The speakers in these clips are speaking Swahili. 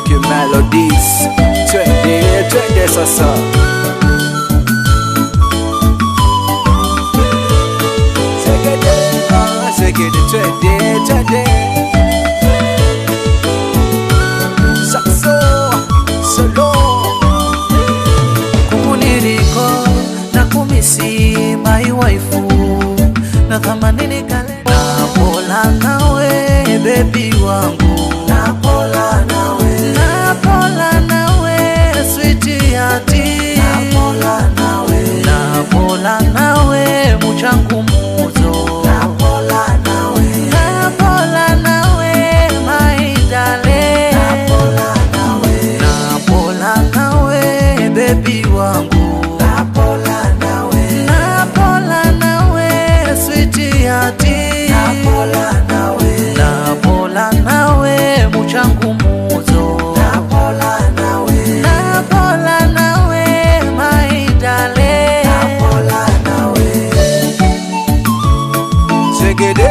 Lucky Melodies. Twende sasa. Segede, twende. Saxo, solo. Kumuniriko na kumisi my wife. Na kama nini kale napola nawe baby wangu, napola nawe sweetie yati, napola nawe muchangu muzo, napola nawe my darling, napola nawe baby wangu, napola nawe sweetie yati, napola nawe muchangu muzo, napola nawe my darling, napola nawe. Segede,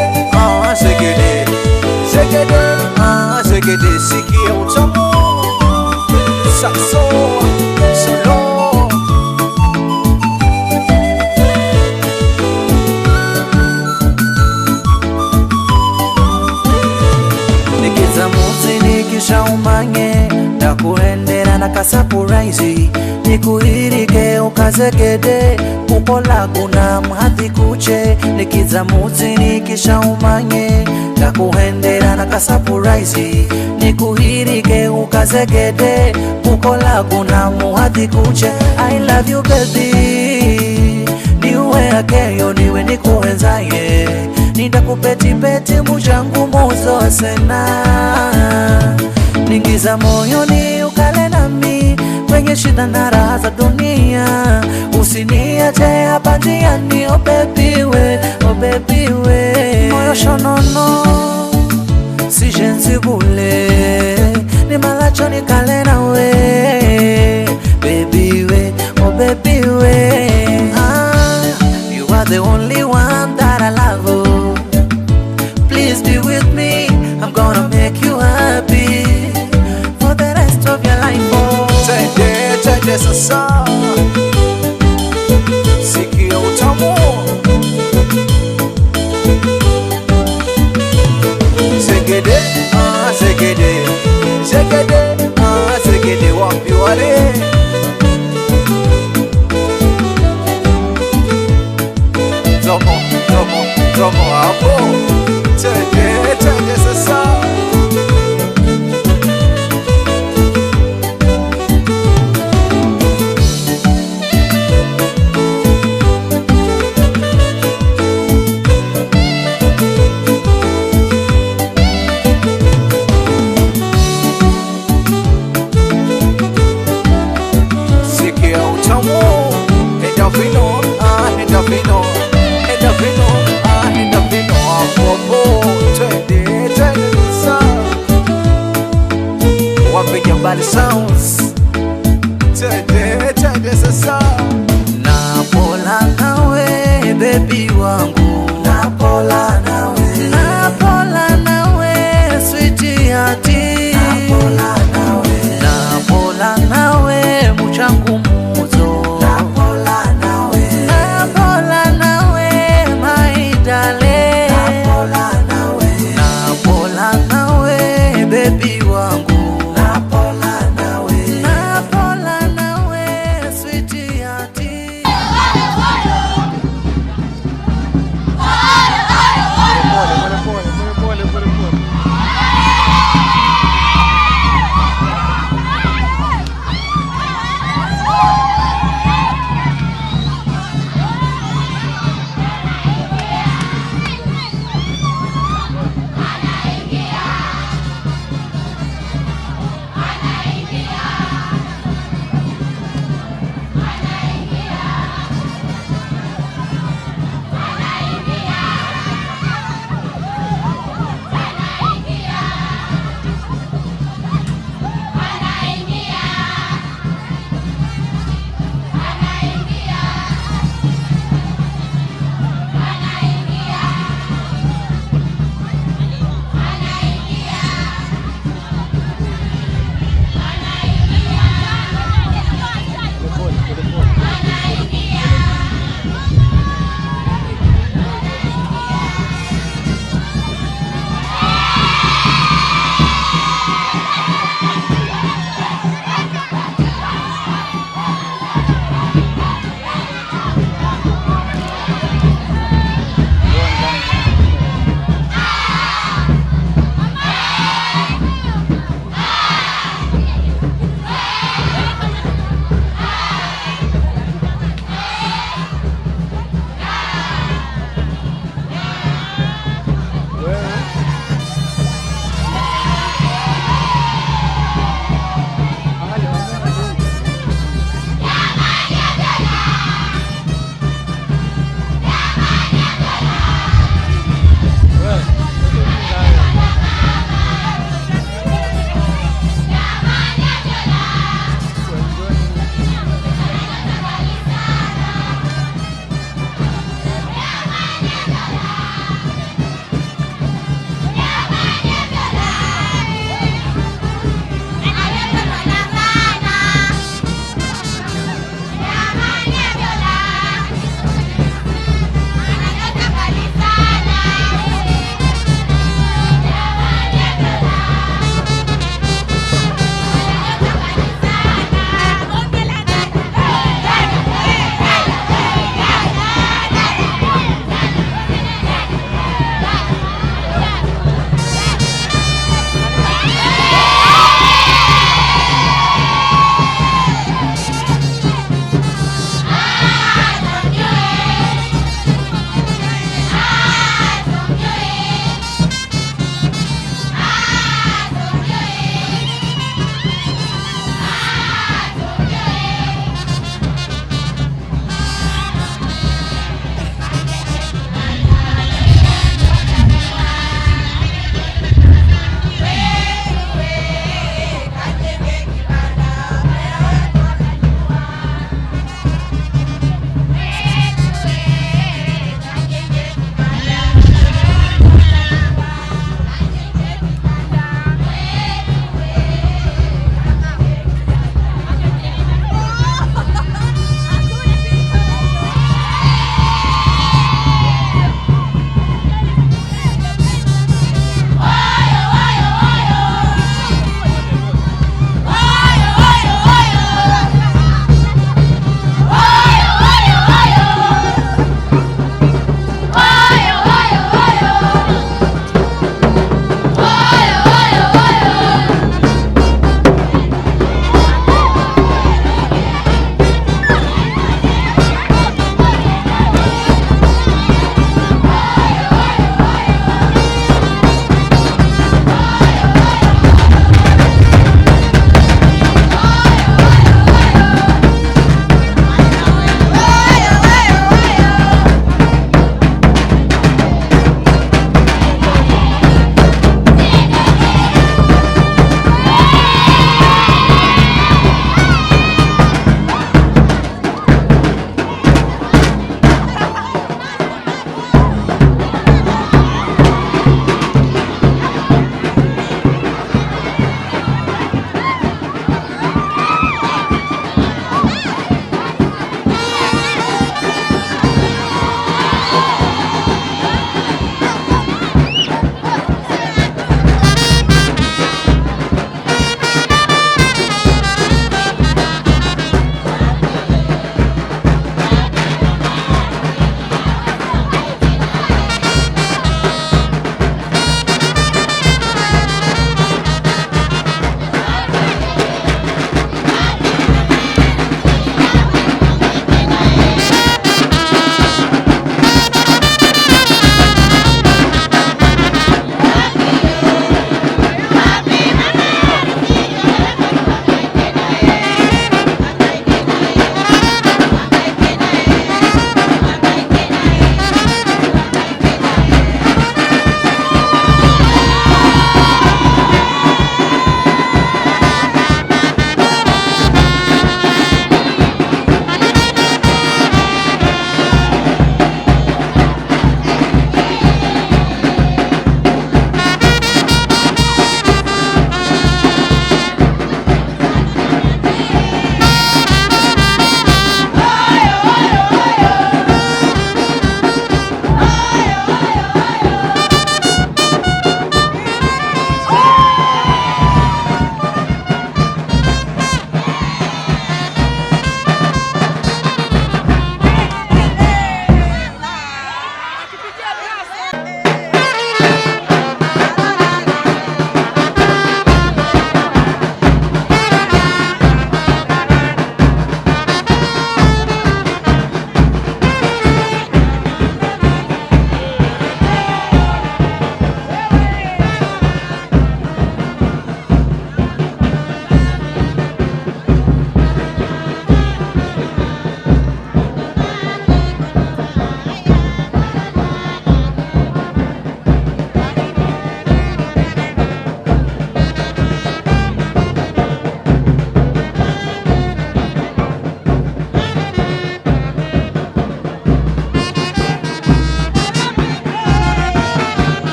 segede, sikia utamu. Saxo, solo. Nikizamuzi nikisha umanye ndakuhendera na kasapuraizi, nikuhirike ukazegede kukola kuna mhadhi kuche. Nikizamuzi nikisha umanye ndakuhendera na kasapuraizi, nikuhirike ukazegede kukola kuna mhadhi kuche. I love you baby, niwe akeyo niwe nikuenzaye, nitakupetipeti muchangu muzo sena. Ningiza moyoni ukale nami kwenye shida na raha za dunia, usiniache hapa njiani oh baby we, moyo shonono sijenzi bule, ni malacho nikale nawe baby we, oh baby we. You are the only one that I love, oh. Please be with me, I'm gonna make you happy for the rest of your life, oh. Twende sasa. Sikia utamu. Segede, segede, wapi wale. Tomo hapo. Twende.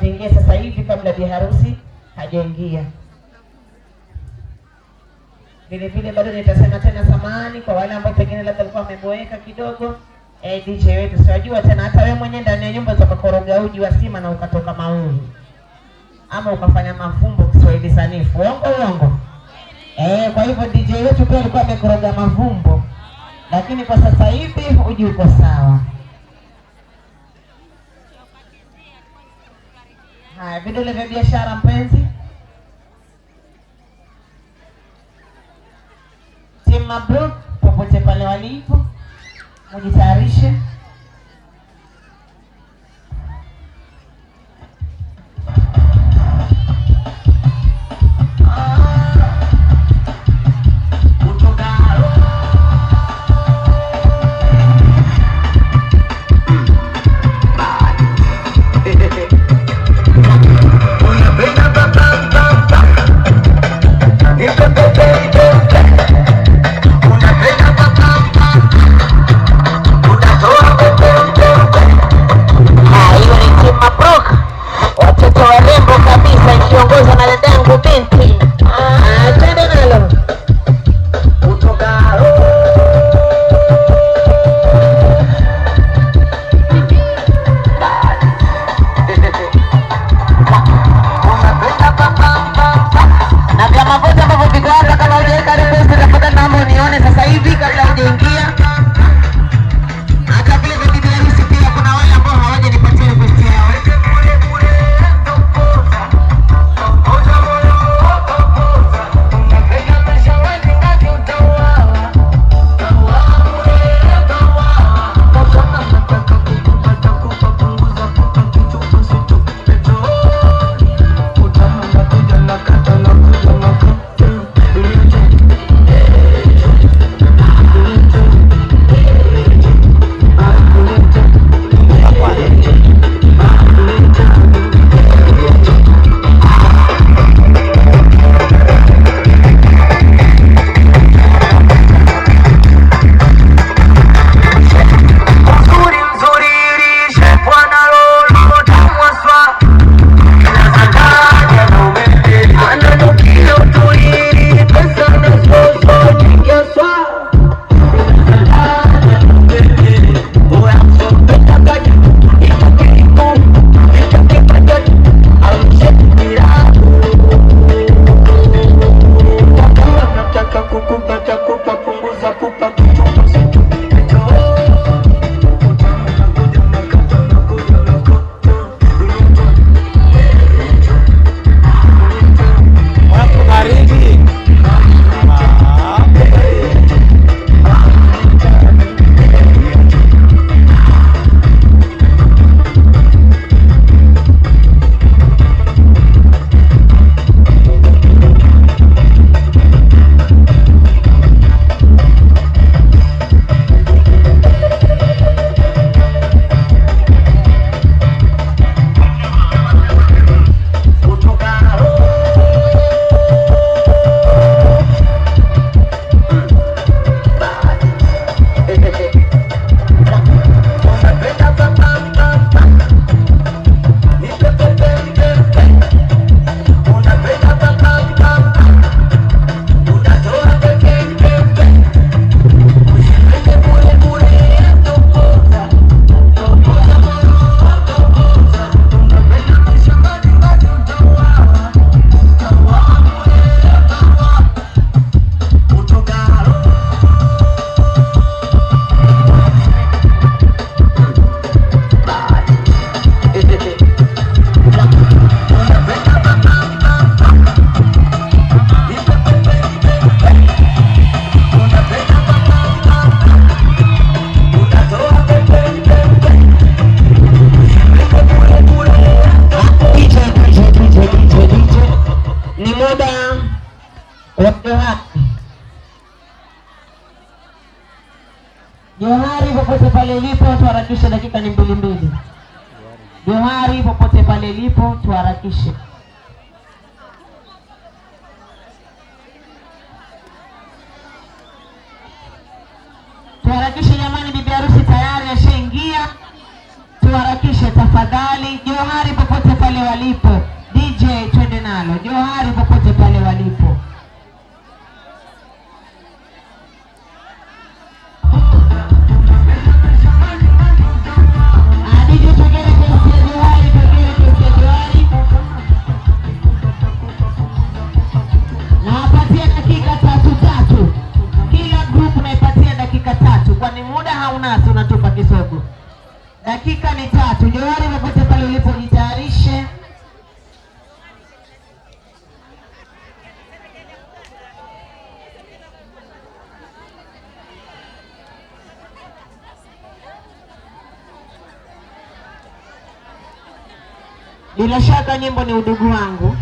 viingie sasa hivi kabla bi harusi hajaingia. Vile vile bado nitasema tena samahani kwa wale ambao pengine labda walikuwa wameboeka kidogo. DJ wetu siwajua tena, hata wewe mwenyewe ndani ya nyumba ukakoroga uji wa sima na ukatoka mauni. Ama ukafanya mafumbo Kiswahili sanifu. Uongo. Kwa hivyo DJ wetu pia alikuwa amekoroga mafumbo. Lakini kwa sasa hivi uji uko sawa. Haya, vidole vya biashara mpenzi. Team Mabruk popote pale walipo, mujitayarishe. Johari popote pale lipo tuharakishe, dakika ni 2. Johari popote pale lipo tuharakishe. Tuharakishe jamani, bibi harusi tayari ashaingia. Tuharakishe tafadhali. Johari popote pale walipo. DJ twende nalo. Johari popote pale walipo. Kwani muda hauna, tunatupa kisogo. Dakika ni 3. Johari popote pale ulipo jitayarishe. Bila shaka nyimbo ni udugu wangu.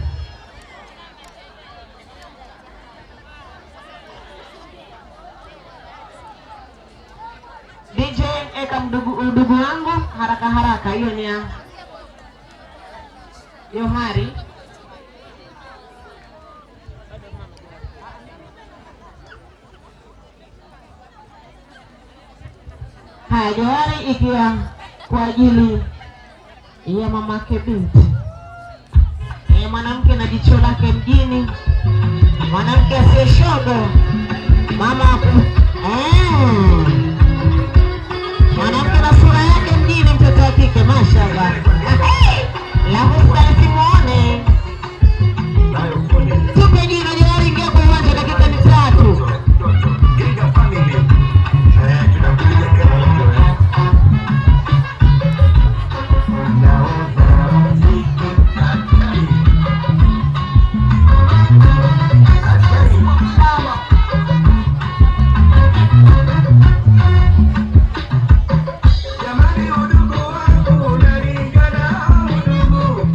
DJ eka udugu wangu haraka haraka, hiyo ni ya Johari. Haya, Johari ikiwa kwa ajili ya mamake binti. Mwanamke na jicho lake mjini, mwanamke asiyeshogo, mama mwanamke na sura yake mjini, mtoto wa kike, mashallah. Lafu simuone. Tupe jina Johari, ingia kwa uwanja, dakika ni 3. Jamani, udugu wangu unalingana udugu.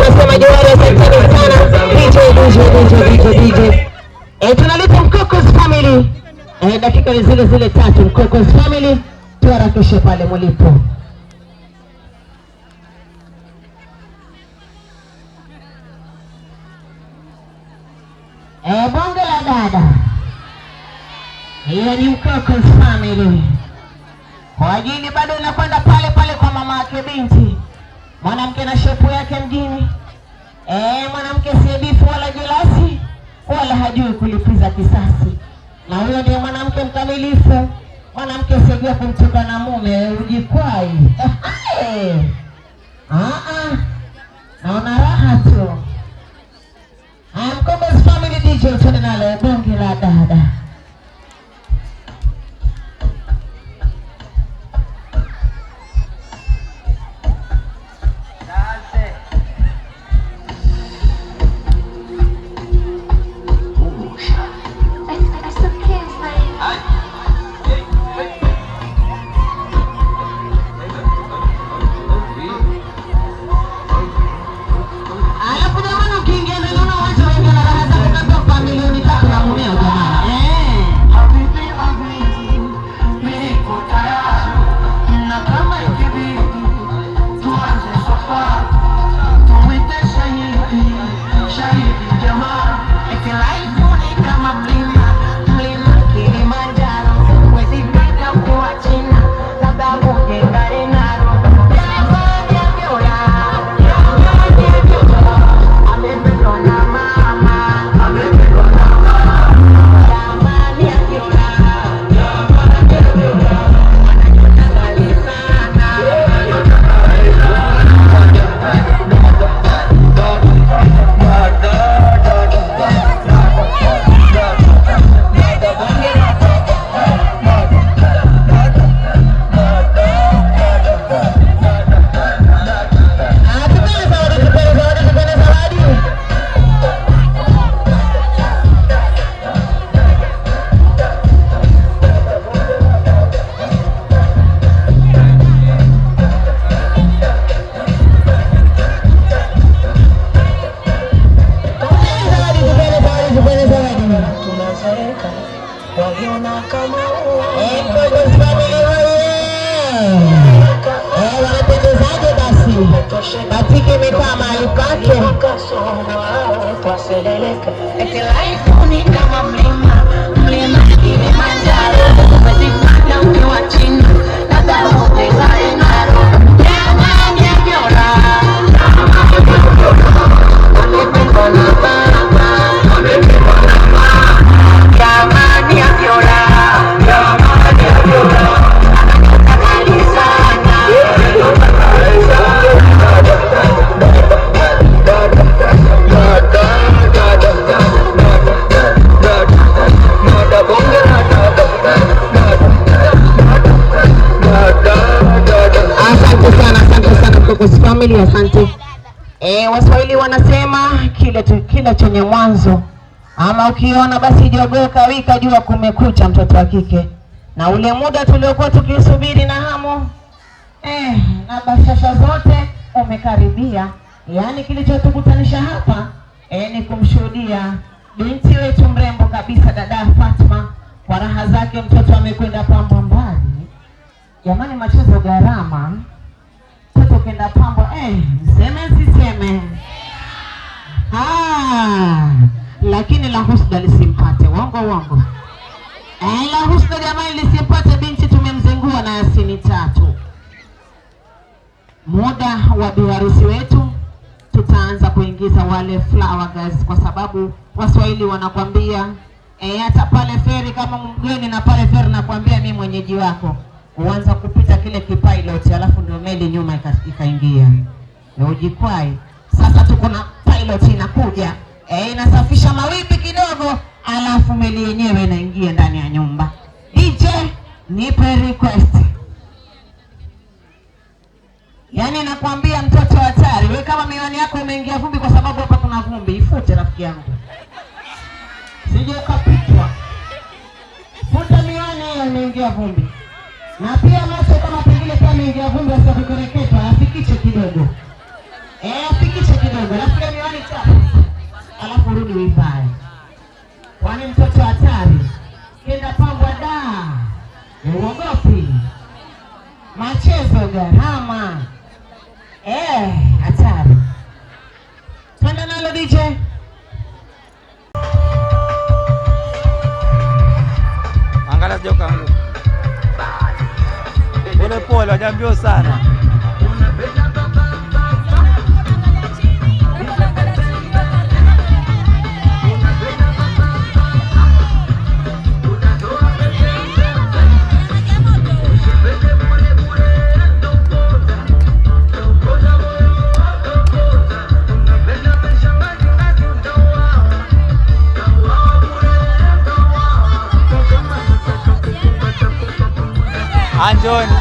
tunasema Johari asanteni sana. DJ. Tunalipa Mkokos family. Dakika ni zile 3. Mkokos family tuharakishe pale mlipo. Bonge la dada. Hiyo ni Mkokos family. Kwa ajili bado inakwenda pale kwa mama yake binti. Mwanamke na shepu yake mjini. Mwanamke si bifu wala jelasi wala hajui kulipiza kisasi. Na huyo ndiye mwanamke mkamilifu. Mwanamke asiyejua kumtoka na mume ujikwai. Naona raha tu. Mkokos family DJ tuna nalo bonge la dada. Batiki imekaa mahali pake. Eti life ni kama mlima Kilimanjaro. Umejipata ukiwa chini na dharuti za Enaro. Jamani ya Biora, amependwa na mama. Jamani ya Biora, Mkokos family asante. Waswahili wanasema kile chenye mwanzo ama ukiona basi jogoo kawika jua kumekucha, mtoto wa kike. Na ule muda tuliokuwa tukisubiri na hamu na bashasha zote umekaribia. Yaani kilichotukutanisha hapa ni kumshuhudia binti wetu mrembo kabisa, dada Fatma. Kwa raha zake mtoto amekwenda pambo mbali. Jamani, machezo gharama. Mtoto kenda pambo seme siseme. Lakini la husda lisimpate. Wongo. La husda jamani lisimpate binti, tumemzengua na Yasini 3. Muda wa biharusi wetu tutaanza kuingiza wale flower girls, kwa sababu Waswahili wanakwambia hata pale feri kama mgeni na pale feri nakwambia mimi mwenyeji wako, uanza kupita kile kipilot alafu ndio meli nyuma ikaingia. Ujikwai. Sasa tuko na pilot inakuja. Inasafisha mawimbi kidogo alafu meli yenyewe inaingia ndani ya nyumba. DJ nipe request. Yaani nakwambia mtoto hatari. Wewe kama miwani yako imeingia vumbi kwa sababu hapa kuna vumbi, ifute rafiki yangu. Sije ukapitwa. Futa miwani hiyo imeingia vumbi. Na pia macho kama pengine kama imeingia vumbi asikukereketwa, afikiche kidogo. Pikicha kidogo, alafu miwani chapa. Alafu rudi uivae. Kwani mtoto hatari. Kenda pambwa da. Uogopi. Machezo gharama. Hatari. Twende nalo DJ. Angalia sio kangu. Pole pole, wajambio sana. Anjoni.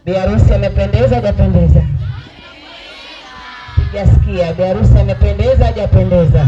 Bi harusi amependeza hajapendeza? Sijasikia. Bi harusi amependeza hajapendeza?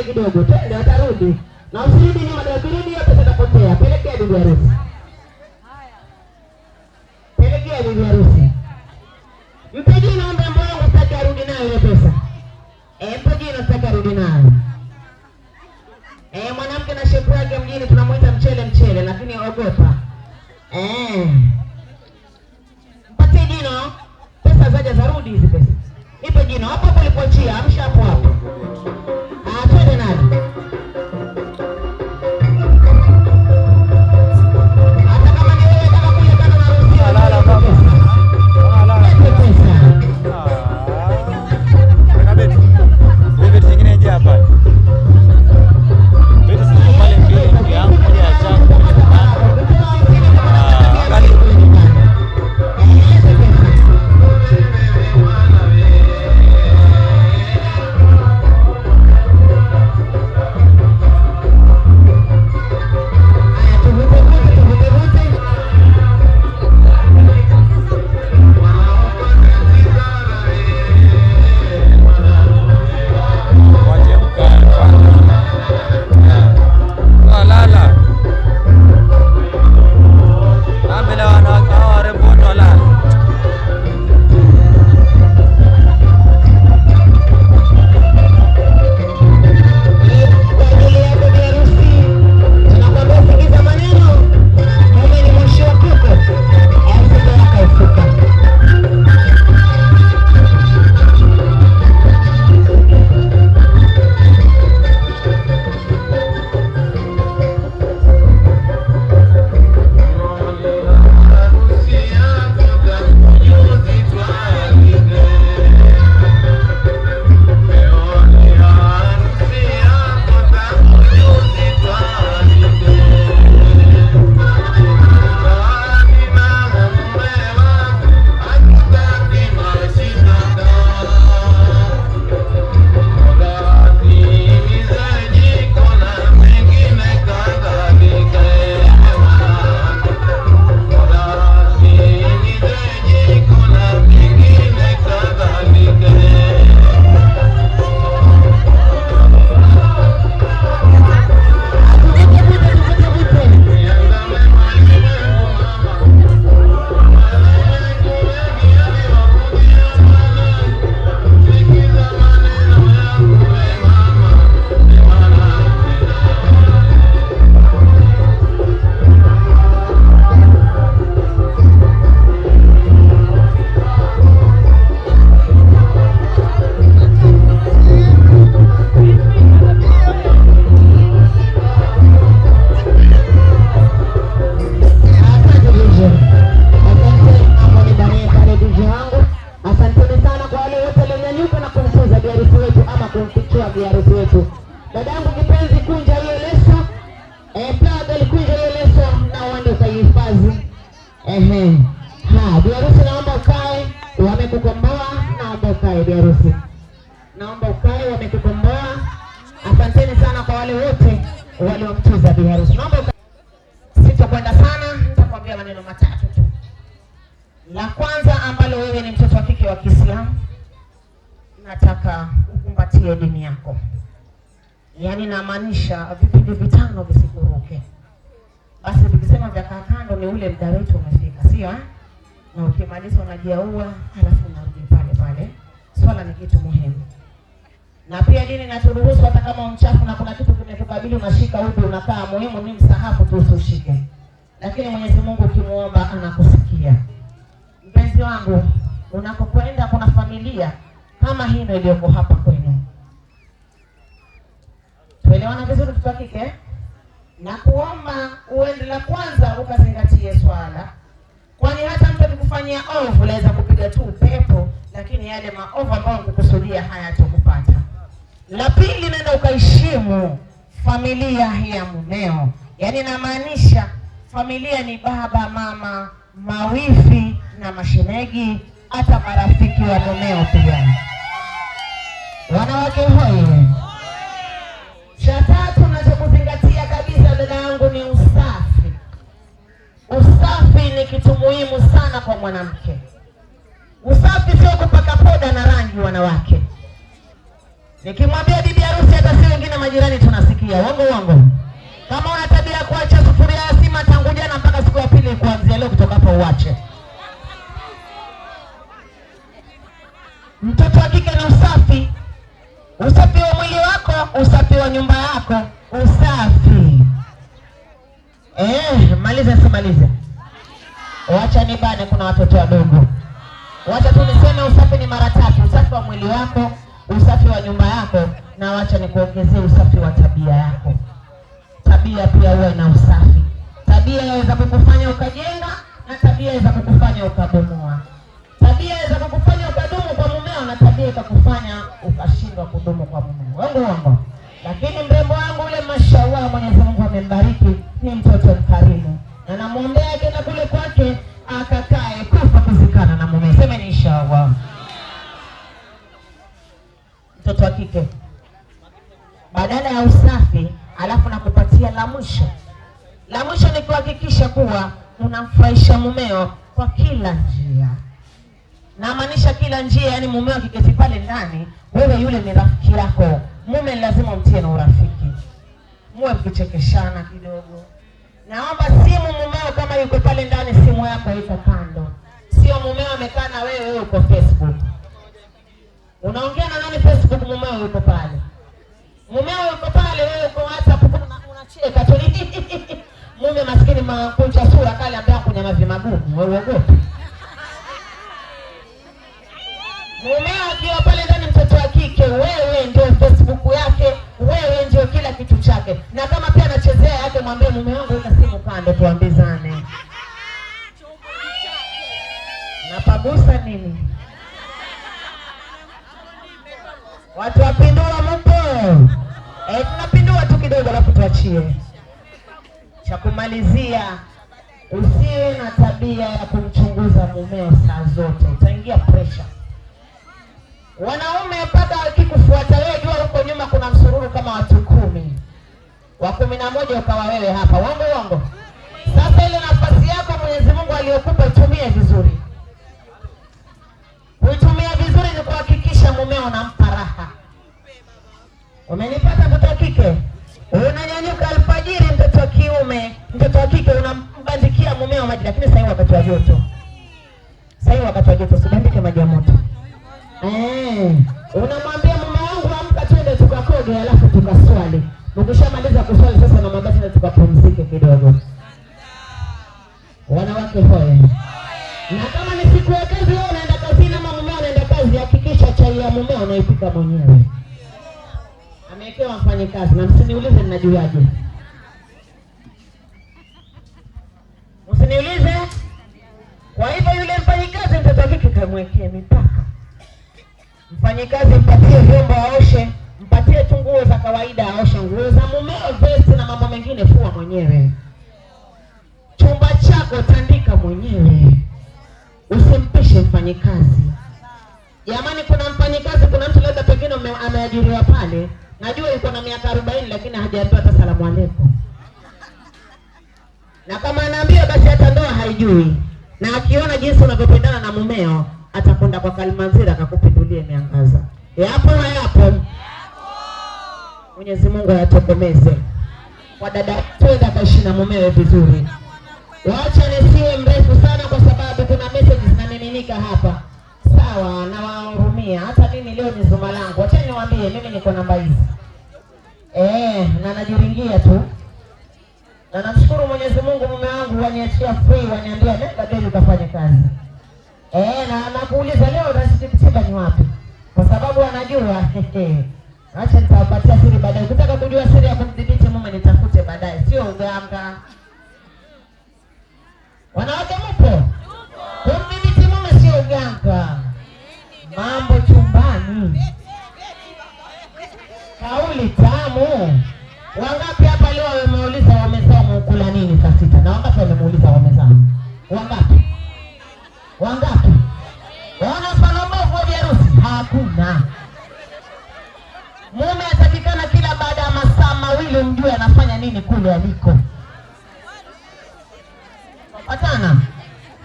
Kidogo twende, watarudi na usirudi nyuma, ndio kirudi yote zitapotea. Pelekea bibi harusi, pelekea bibi harusi. Mpe jina, ombe moyo usitaki arudi nayo ile pesa. Mpe jina, usitaki arudi nayo. Mwanamke na shepu yake mjini tunamuita mchele, lakini ogopa. Mpatie jina, pesa zaje zarudi hizi pesa. Nipe jina hapo hapo ulipoachia, amsha hapo hapo. Twende nani? Hata kama ni wewe kama kule kama unaruhusiwa lala baba. Lete pesa. Bebe zingine je hapa? Bebe zingine pale mbele yangu moja ya changu. Wajemka kunyanyuka na kumtuza biharusi wetu ama kumfikia biharusi wetu. Dadangu kipenzi, kunja hiyo leso. Brother, kunja hiyo leso na uende ukahifadhi. Biharusi naomba ukae, wamekukomboa, naomba ukae biharusi. Naomba ukae, wamekukomboa. Asanteni sana kwa wale wote waliomtuza biharusi. Naomba ukae. Sitakwenda sana, nitakwambia maneno matatu tu. La kwanza, ambalo wewe ni mtoto wa kike wa Kiislamu, nataka ukumbatie dini yako. Yaani namaanisha vipindi vitano visikuruke. Basi tukisema vya kando ni ule muda wetu umefika, sio Na ukimaliza unajiaua, halafu unarudi pale pale. Swala ni kitu muhimu. Na pia dini inaturuhusu hata kama mchafu na kuna kitu kimetukabili, unashika udhu unakaa, muhimu ni msahafu tu usishike. Lakini Mwenyezi Mungu ukimuomba anakusikia. Mpenzi wangu, unapokwenda kuna familia kama hii ndio iliyoko hapa kwenu. Tuelewana vizuri mtoto wa kike? Na kuomba uende la kwanza ukazingatie swala. Kwani hata mtu akikufanyia ovu laweza kupiga tu upepo, lakini yale maovu ambayo kukusudia hayatakupata. La pili, nenda ukaheshimu familia ya mumeo. Yaani namaanisha familia ni baba, mama, mawifi na mashemeji, hata marafiki wa mumeo pia. Wanawake hoye. Cha tatu nachokuzingatia kabisa dada yangu ni usafi. Usafi ni kitu muhimu sana kwa mwanamke. Usafi sio kupaka poda na rangi wanawake. Nikimwambia bibi harusi hata si wengine majirani tunasikia. Wango. Kama una tabia kuacha sufuria ya sima tangu jana mpaka siku ya pili, kuanzia leo kutoka hapo uache. Mtoto wa kike ni usafi. Usafi wa mwili wako, usafi wa nyumba yako, usafi. Malize. Wacha nibane, kuna watoto wadogo. Wacha tu niseme usafi ni mara tatu. Usafi wa mwili wako, usafi wa nyumba yako, na wacha nikuongezee usafi wa tabia yako. Tabia pia uwe na usafi. Tabia inaweza kukufanya ukajenga na tabia inaweza kukufanya ukabomoa. Tabia inaweza kukufanya ukadumu kwa mumeo na tabia ikakufanya ukashindwa kudumu kwa mumeo. Wango. Lakini mrembo wangu ule, mashallah, Mwenyezi Mungu amembariki, ni mtoto mkarimu. Na namuombea akienda kule kwake akakae kufa kuzikana na mume. Sema ni inshallah. Mtoto wa kike, badala ya usafi, alafu nakupatia la mwisho. La mwisho ni kuhakikisha kuwa unamfurahisha mumeo kwa kila njia. Na maanisha kila njia, yani mumeo akiketi pale ndani, wewe yule ni rafiki yako. Mume lazima umtie na urafiki. Muwe mkichekeshana kidogo. Naomba simu mumeo kama yuko pale ndani, simu yako iko kando. Sio mumeo amekaa na wewe uko Facebook. Unaongea na nani Facebook? Mumeo yuko pale. Mumeo yuko pale, wewe uko WhatsApp unacheka tu. Mume maskini makunja sura kale ambaye kunya mavi magumu, wewe uogope. Mumeo akiwa pale ndani, mtoto wa kike, wewe ndio Facebook yake, wewe ndio kila kitu chake. Na kama pia anachezea yake, mwambie mume wangu weka simu kando tuambizane. Napagusa nini? Watu wapindua mpo. Tunapindua tu kidogo alafu tuachie. Cha kumalizia, usiwe na tabia ya kumchunguza mumeo saa zote. Utaingia pressure. Wanaume mpaka akikufuata wewe, jua huko nyuma kuna msururu kama watu 10. Wa 11 ukawa wewe hapa. Wango. Sasa ile nafasi yako Mwenyezi Mungu aliyokupa itumie vizuri. Uitumia vizuri ni kuhakikisha mumeo unampa raha. Umenipata mtoto wa kike? Unanyanyuka alfajiri, mtoto wa kiume, mtoto wa kike unambandikia mumeo maji, lakini sasa wakati wa joto. Usibandike maji ya moto. Unamwambia mume wangu amka twende tukakoge alafu tukaswali. Ukishamaliza kuswali sasa unamwambia tena tukapumzike kidogo. Wanawake hoye. Na kama ni siku ya kazi, wewe unaenda kazini ama mumeo anaenda kazi, hakikisha chai ya mumeo unaipika mwenyewe. Amewekewa mfanyikazi, na msiniulize ninajuaje. Msiniulize. Kwa hivyo yule mfanyikazi mtoto wake kamwekea mipaka. Mfanyikazi mpatie vyombo aoshe, mpatie tu nguo za kawaida aoshe, nguo za mumeo, vesti na mambo mengine fua mwenyewe. Chumba chako tandika mwenyewe. Usimpishe mfanyikazi. Jamani, kuna mfanyikazi, kuna mtu labda pengine ameajiriwa pale, najua yuko na miaka 40 lakini hajaambiwa hata salamu alaykum. Na kama anaambia basi hata ndoa haijui. Na akiona jinsi unavyopendana na mumeo, atakwenda kwa Kalimanzira akakupindulie miangaza. Yapo hayapo? Mwenyezi Mungu ayatokomeze. Kwa dada twenda kaishi na mumewe vizuri. Wacha nisiwe mrefu sana kwa sababu kuna messages zinamiminika hapa. Sawa, na wahurumia. Hata mimi leo ni zuma langu. Wacha niwaambie mimi niko namba hizi. Na najiringia tu. Na namshukuru Mwenyezi Mungu, mume wangu waniachia free, waniambia nenda Deli ukafanye kazi. Na nakuuliza leo rasitimtiba ni wapi? Kwa sababu anajua acha nitawapatia siri baadaye. Ukitaka kujua siri ya kumdhibiti mume nitafute baadaye, sio uganga. Wanawake mpo? Kumdhibiti mume sio uganga. Mambo chumbani. Kauli tamu. Wangapi hapa leo wameuliza wamezaa mkula nini saa 6? Na wangapi wameuliza wamezaa? Wangapi? Wangapi? Wana mfano wa harusi? Hakuna. Mume atakikana kila baada ya masaa mawili mjue anafanya nini kule aliko. Patana.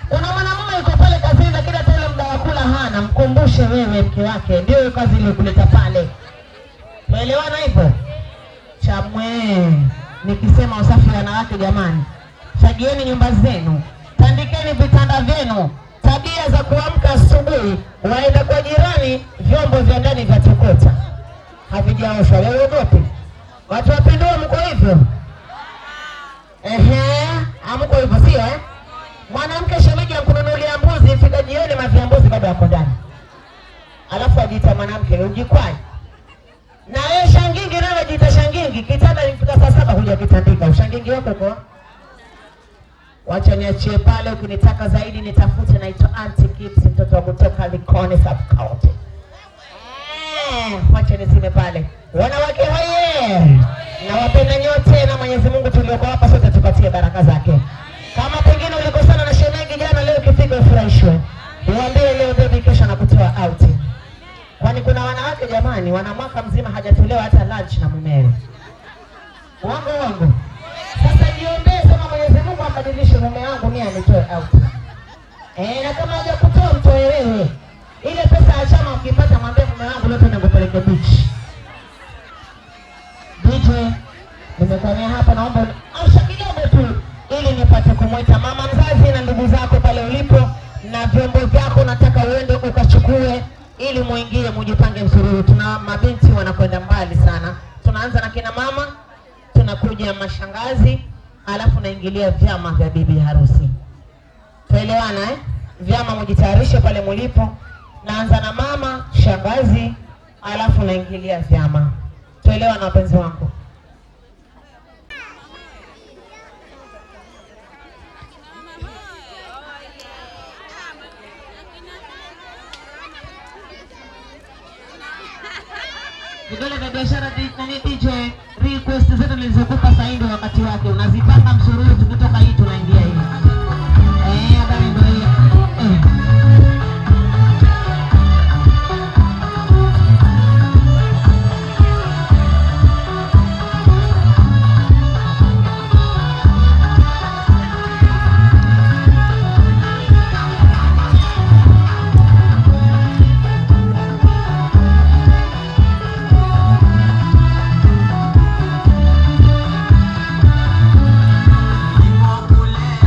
Kuna mwanamume yuko pale kazini na kila tele muda wa kula hana, mkumbushe wewe mke wake, ndio kazi ile kuleta pale. Tuelewana hivyo? Chamwe. Nikisema usafi wa wanawake jamani, fagieni nyumba zenu, tandikeni vitanda vyenu. Tabia za kuamka asubuhi waenda kwa jirani, vyombo vya ndani vya tukota havijaoshwa. Wewe gopi? Watu wapindua mko hivyo? Hamko hivyo sio Mwanamke shemeji akununulia mbuzi, fika jioni mafia mbuzi bado yako ndani. Alafu ajiita mwanamke ujikwai. Na wewe shangingi nawe ajiita shangingi, kitanda ifika saa 7 huja kitandika. Ushangingi wako kwa? Wacha niachie pale, ukinitaka zaidi nitafute, naitwa Auntie Kips, mtoto wa kutoka Likoni Sub County. Wacha nisime pale. Wanawake hoye. Na wapenda nyote, na Mwenyezi Mungu tulioko hapa sote tupatie baraka zake. Kama pengine ulikosana na shemeji jana, leo ukifika ufurahishwe. Niambie leo baby kesho nakutoa out. Kwani kuna wanawake jamani, wana mwaka mzima hajatolewa hata lunch na mumewe. Wangu. Sasa jiombee kama Mwenyezi Mungu abadilishe mume wangu mimi anitoe out. Na kama hajakutoa mtoe wewe. Ile pesa ya chama ukipata mwambie mume wangu leo tunaenda kupeleka beach. DJ nimekwamia hapa, naomba amsha kidogo tu ili nipate kumwita mama mzazi na ndugu zako pale ulipo, na vyombo vyako nataka uende ukachukue ili muingie mujipange msururu. Tuna mabinti wanakwenda mbali sana. Tunaanza na kina mama, tunakuja mashangazi, alafu naingilia vyama vya bibi harusi. Tuelewana Vyama mujitayarishe pale mulipo. Naanza na mama, shangazi, alafu naingilia vyama. Tuelewana wapenzi wangu. Vidole vya biashara DJ request zote nilizokupa sahihi wakati wake unazipanga msururu, tukitoka hii tunaingia hii. Habari ndio hiyo. Kule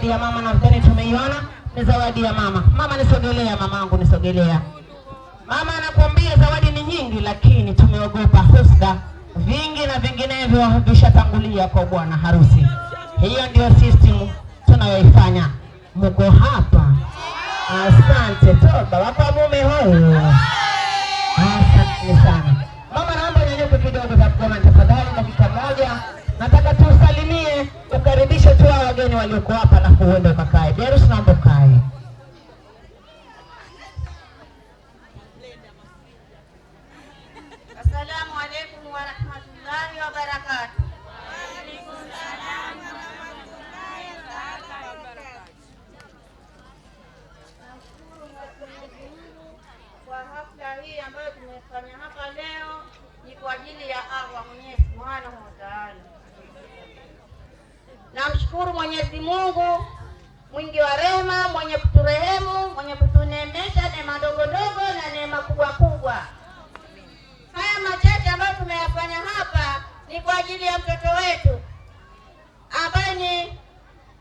zawadi ya mama, na mtani tumeiona ni zawadi ya mama. Mama nisogelea, mamangu nisogelea. Mama anakuambia zawadi ni nyingi, lakini tumeogopa husda, vingi na vinginevyo vishatangulia kwa bwana harusi. Hiyo ndio system tunayoifanya. Mko hapa. Asante toba wapa mume huyo. Asante sana. Mama naomba nyanyuke kidogo za kuona tafadhali, dakika moja. Nataka tusalimie, ukaribishe tu wageni walioko hapa na kuenda ukakae. Berusi naomba ukae. Assalamu alaikum wa rahmatullahi wa barakatuh. Kwa hafla hii ambayo tumefanya hapa leo ni kwa ajili ya Allah Mwenyezi Subhanahu wa Ta'ala. Namshukuru Mwenyezi Mungu mwingi wa rehema, mwenye kuturehemu, mwenye kutuneemesha neema ndogo ndogo na neema kubwa kubwa. Haya machache ambayo tumeyafanya hapa ni kwa ajili ya mtoto wetu ambaye ni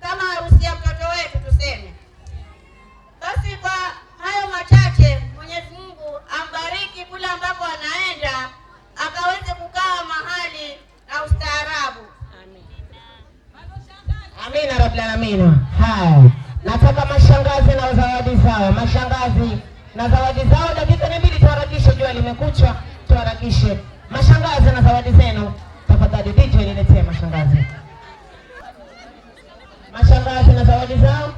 kama harusi ya mtoto wetu tuseme. Basi kwa hayo machache Mwenyezi Mungu ambariki kule ambako anaenda, akaweze kukaa mahali na ustaarabu. Amin. Amina rabbil alamin. Haya. Nataka mashangazi na zawadi zao. Mashangazi na zawadi zao, dakika 2 tuharakishe, jua limekucha, tuharakishe. Mashangazi na zawadi zenu. Tafadhali DJ niletee mashangazi. Mashangazi na zawadi zao.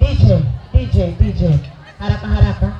DJ. Haraka.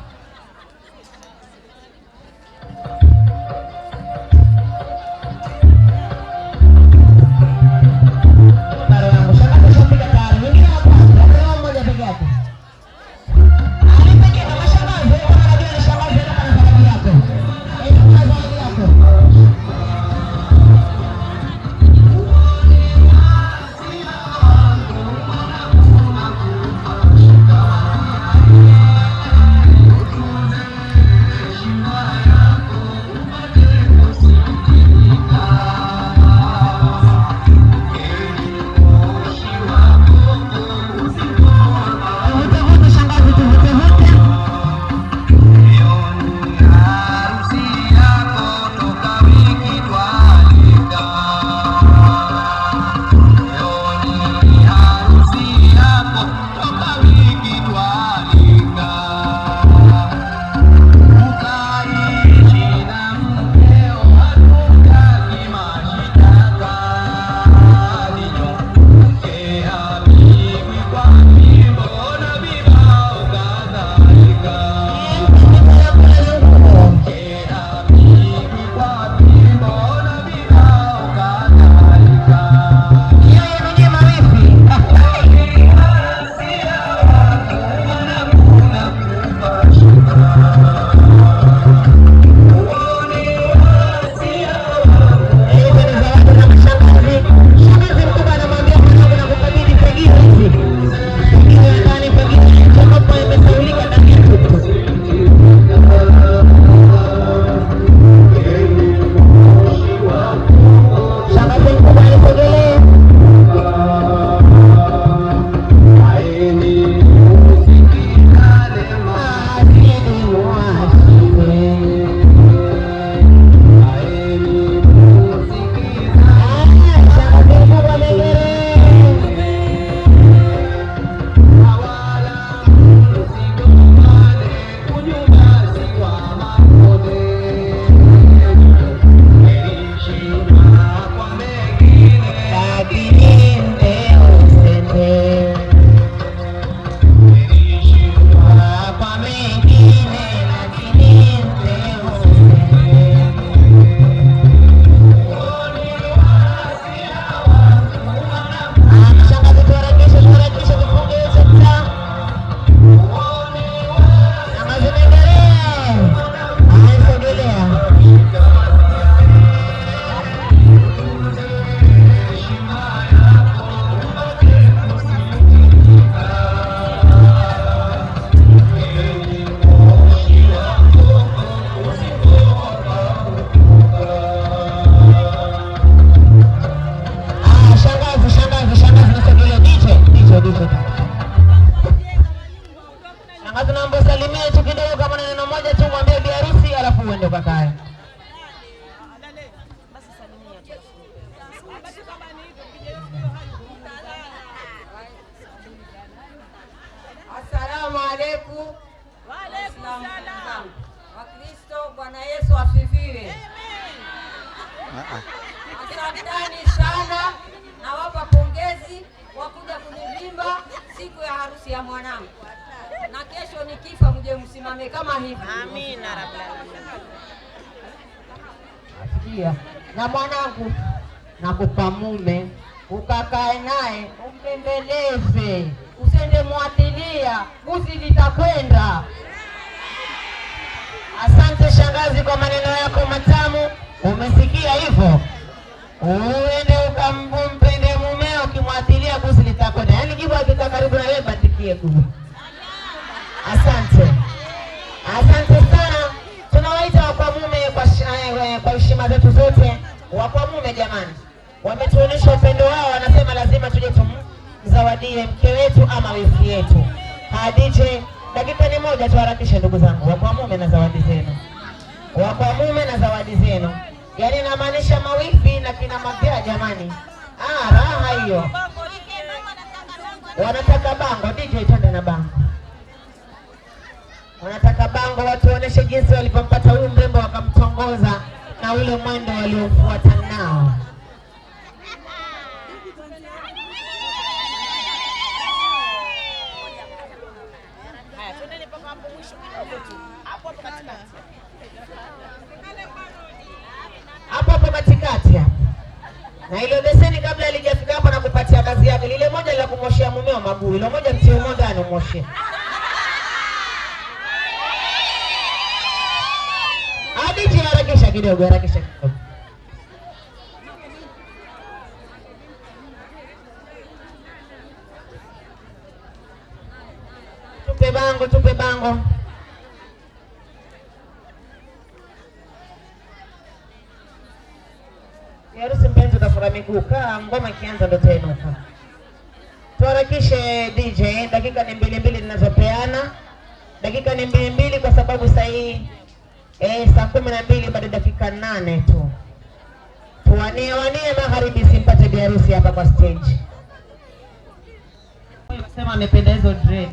Asanteni sana, nawapa pongezi kwa kuja kunivimba siku ya harusi ya mwanangu, na kesho nikifa mje msimame kama hivi. Amina rabbal alamin. Asikia. Na mwanangu nakupa mume, ukakae naye umpembeleze, usende muatilia, buzi litakwenda. Asante shangazi kwa maneno yako matamu. Umesikia hivyo? Uende ukampende mumeo, ukimwatilia buzi litakwenda. Yaani jibu akita karibu na wewe batikie gugu. Asante. Asante sana. Tunawaita wakwa mume kwa heshima zetu zote. Wakwa mume jamani, wametuonyesha upendo wao, wanasema lazima tuje tumzawadie mke wetu ama wifi yetu. DJ, dakika ni moja tuharakishe ndugu zangu. Wakwa mume na zawadi zenu. Wakwa mume na zawadi zenu. Yaani namaanisha mawifi na kina mapea jamani. Raha hiyo. Wanataka bango, DJ twende na bango. Wanataka bango, watu waoneshe jinsi walipompata huyu mrembo wakamtongoza na ule mwendo waliofuata nao. Haya, twendeni mpaka hapo mwisho kidogo tu. Hapo katikati. Hapo katikati hapo. Na ile beseni kabla halijafika hapo na kupatia kazi yake. Lile moja la kumoshea mumeo maguu, ile moja mtie humo ndani umoshe. Hadi harakisha kidogo, harakisha kidogo. Tupe bango. Harusi mpenzi utafura miguu, kaa ngoma ikianza ndo tainuka. Tuharakishe DJ, dakika ni 2 ninazopeana. Dakika ni 2 kwa sababu saa hii saa 12 baada dakika 8 tu. Tuwanie magharibi simpate bi harusi hapa kwa stage. Sema amependa hizo dread.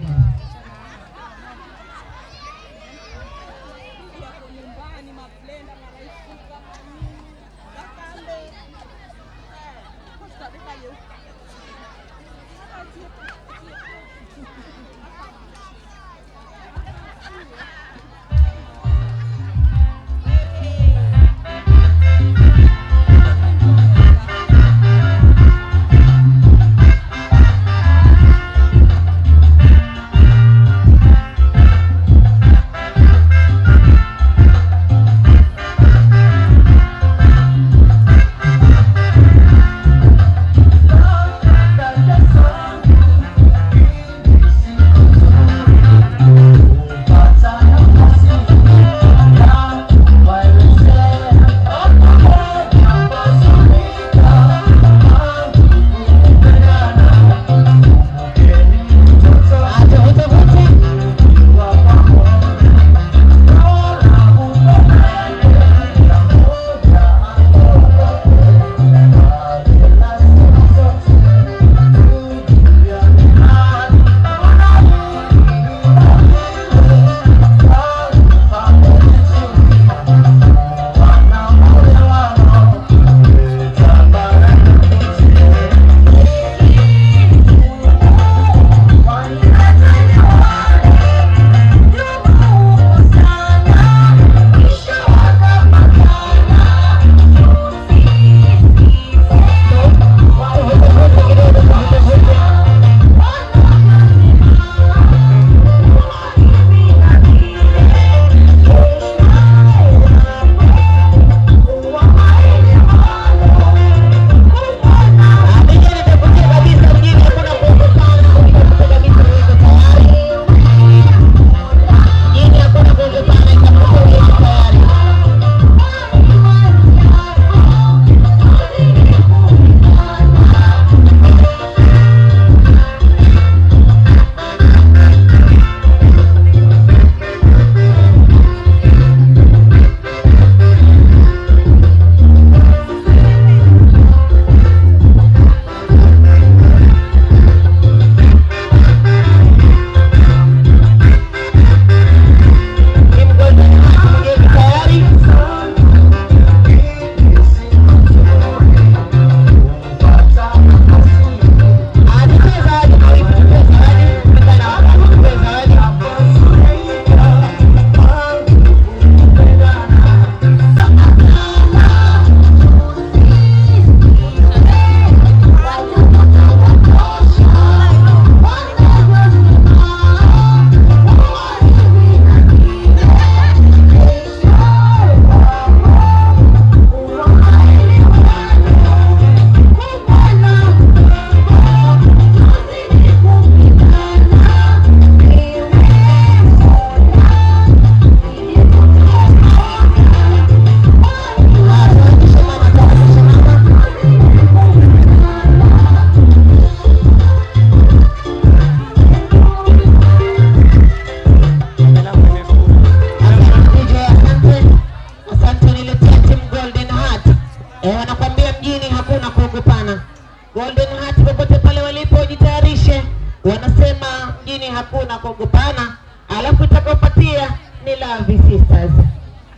Golden Heart popote pale walipo jitayarishe. Wanasema mjini hakuna kuogopana. Alafu itakaopatia ni Love Sisters.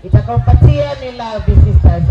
Itakaopatia ni Love Sisters.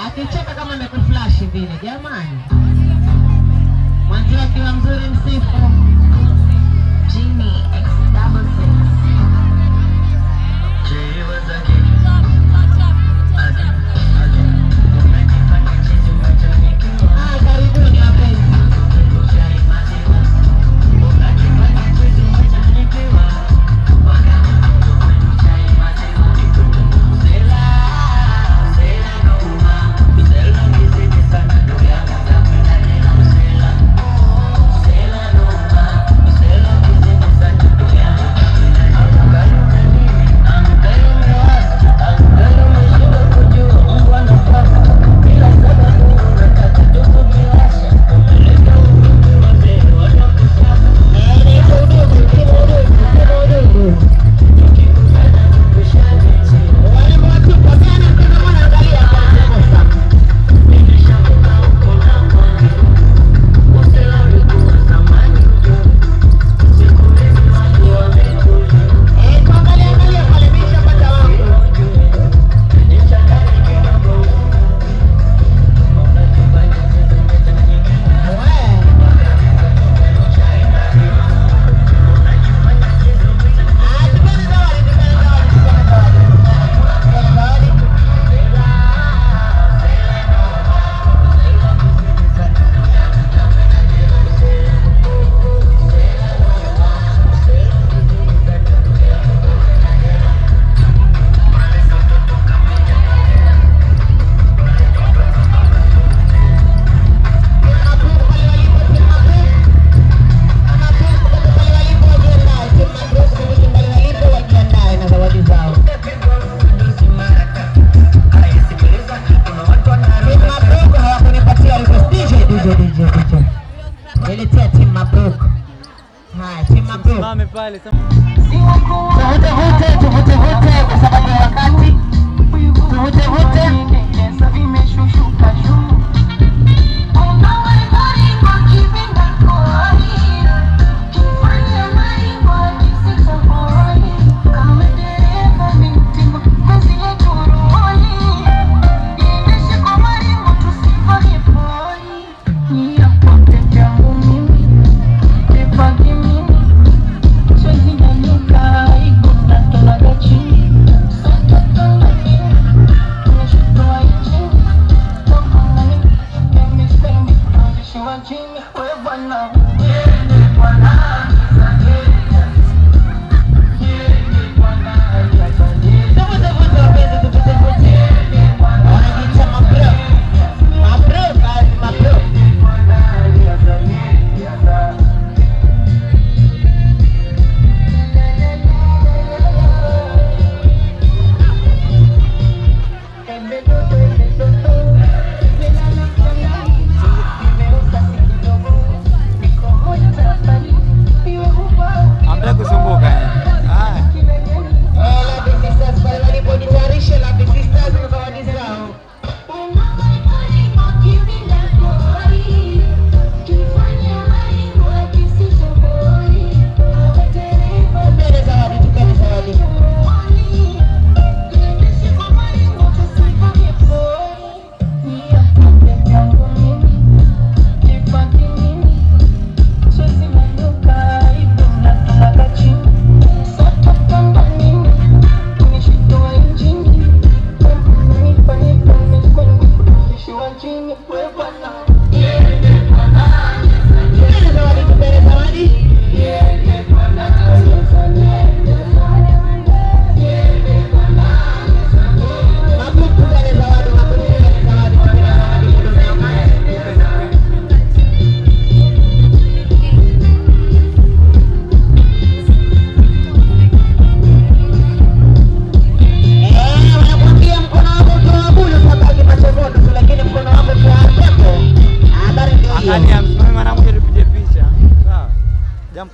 Akicheka kama amekuflash vile jamani. Mwanzo akiwa mzuri msifu. Jimmy X66. Karibuni wapenzi. pale. Tuvute kwa sababu ya wakati. Tuvute.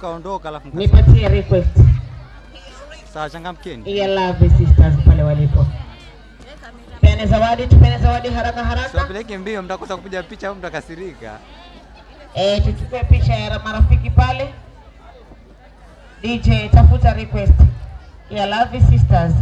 Kaondoka alafu nipatie request. Sawa, changamkeni. Ya Love Sisters pale walipo. Tupene zawadi haraka. Sipeleke mbio, mtakosa kupiga picha au mtakasirika. Tuchukue picha ya marafiki pale. DJ tafuta request. Ya Love Sisters.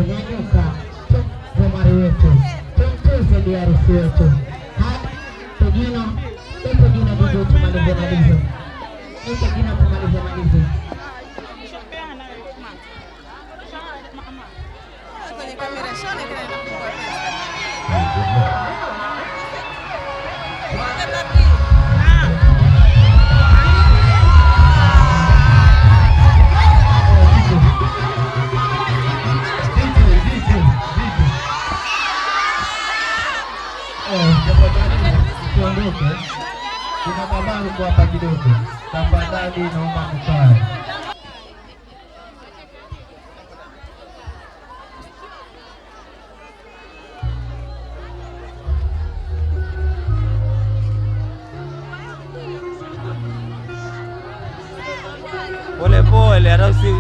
nyanyuka, tumvumari wetu, tumtuze biharusi wetu. Pejino dudu tumalize. Pejino tumalize. Kwenye kamera shone kana nakupwa pesa. Kuna mabango hapa kidogo. Tafadhali naomba mkae. Pole pole, harusi